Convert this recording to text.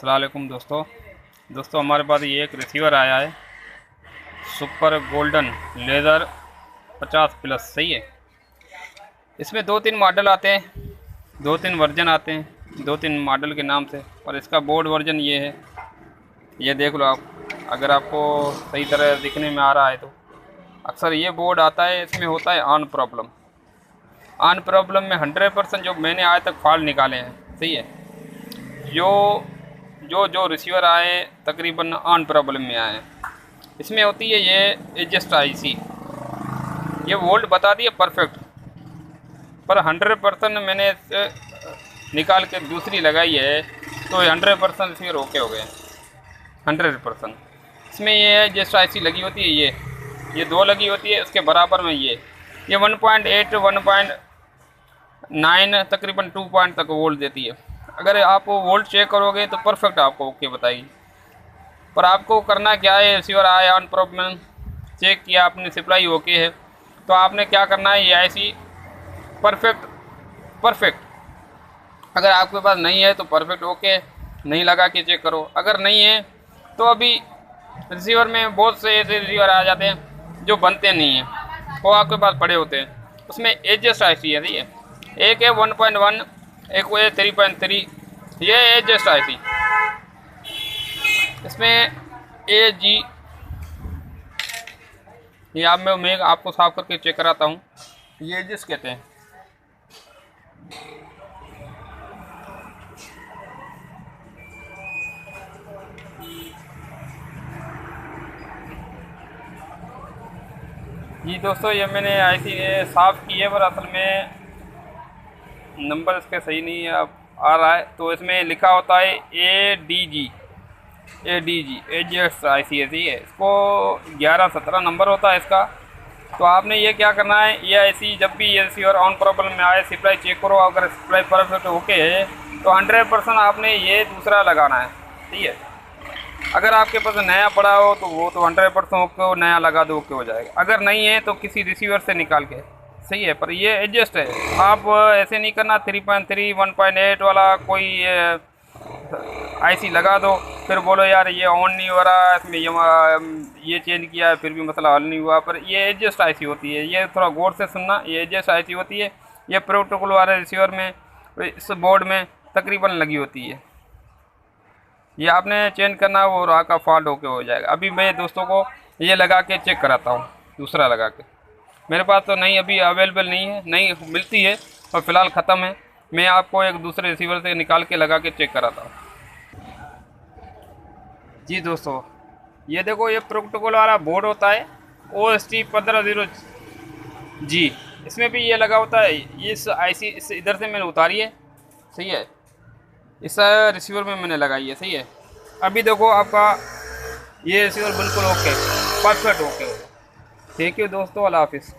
अस्सलाम वालेकुम दोस्तों हमारे पास ये एक रिसीवर आया है सुपर गोल्डन लेज़र 50+। सही है। इसमें 2-3 मॉडल आते हैं, 2-3 वर्जन आते हैं, 2-3 मॉडल के नाम से। और इसका बोर्ड वर्जन ये है, ये देख लो आप। अगर आपको सही तरह दिखने में आ रहा है तो अक्सर ये बोर्ड आता है, इसमें होता है ऑन प्रॉब्लम में 100% जो मैंने आज तक फॉल्ट निकाले हैं। सही है। जो रिसीवर आए तकरीबन ऑन प्रॉब्लम में आए हैं। इसमें होती है ये एडजस्ट आईसी, ये वोल्ट बता दिए परफेक्ट, पर 100% मैंने निकाल के दूसरी लगाई है तो 100% रिसीवर ओके हो गए 100%। इसमें ये एडजस्ट आईसी लगी होती है, ये 2 लगी होती है, उसके बराबर में ये 1.8 1.9 तकरीबन 2 पॉइंट तक वोल्ट देती है। अगर आप वोल्ट चेक करोगे तो परफेक्ट आपको ओके बताएगी। पर आपको करना क्या है, रिसीवर आया ऑन प्रॉब्लम, चेक किया आपने, सप्लाई ओके है, तो आपने क्या करना है, ये ऐसी परफेक्ट अगर आपके पास नहीं है तो परफेक्ट ओके, नहीं लगा के चेक करो। अगर नहीं है तो अभी रिसीवर में बहुत से ऐसे रिसीवर आ जाते हैं जो बनते नहीं हैं, वो आपके पास पड़े होते हैं। उसमें एडजस्ट आईसी है, ठीक है। एक है 1.1, एक वो है 3.3, ये एडजस्ट आईसी। इसमें AG, ये मैं आपको साफ करके चेक कराता हूँ, ये एडजस्ट कहते हैं। जी दोस्तों, ये मैंने आईसी साफ़ की है, पर असल में नंबर इसके सही नहीं है, अब आ रहा है। तो इसमें लिखा होता है ADG एडजस्ट आईसी है, ठीक है। इसको 11-17 नंबर होता है इसका। तो आपने ये क्या करना है, ये आईसी जब भी ये रिसीवर ऑन प्रॉब्लम में आए, सप्लाई चेक करो। अगर सप्लाई परफेक्ट ओके है तो 100% आपने ये दूसरा लगाना है, ठीक है। अगर आपके पास नया पड़ा हो तो वो तो 100% ओके हो, नया लगा दो ओके हो जाएगा। अगर नहीं है तो किसी रिसीवर से निकाल के, सही है। पर ये एडजस्ट है, आप ऐसे नहीं करना 3.3 1.8 वाला कोई आईसी लगा दो फिर बोलो यार ये ऑन नहीं हो रहा, इसमें ये चेंज किया है फिर भी मसला हल नहीं हुआ। पर ये एडजस्ट आईसी होती है, ये थोड़ा गौर से सुनना, ये एडजस्ट आईसी होती है। ये प्रोटोकॉल वाले रिसीवर में, इस बोर्ड में तकरीबन लगी होती है। ये आपने चेंज करना, वो राह का फॉल्ट होके हो जाएगा। अभी मैं दोस्तों को ये लगा के चेक कराता हूँ, दूसरा लगा के। मेरे पास तो नहीं, अभी अवेलेबल नहीं है, नहीं मिलती है और फ़िलहाल ख़त्म है। मैं आपको एक दूसरे रिसीवर से निकाल के लगा के चेक कराता हूँ। जी दोस्तों, ये देखो, ये प्रोटोकॉल वाला बोर्ड होता है OST 15.0G, इसमें भी ये लगा होता है। इस आईसी इस इधर से मैंने उतारी है, सही है। इस रिसीवर में मैंने लगाई है, सही है। अभी देखो आपका ये रिसीवर बिल्कुल ओके, परफेक्ट ओके हो। थैंक यू दोस्तों, अल्लाह हाफिज़।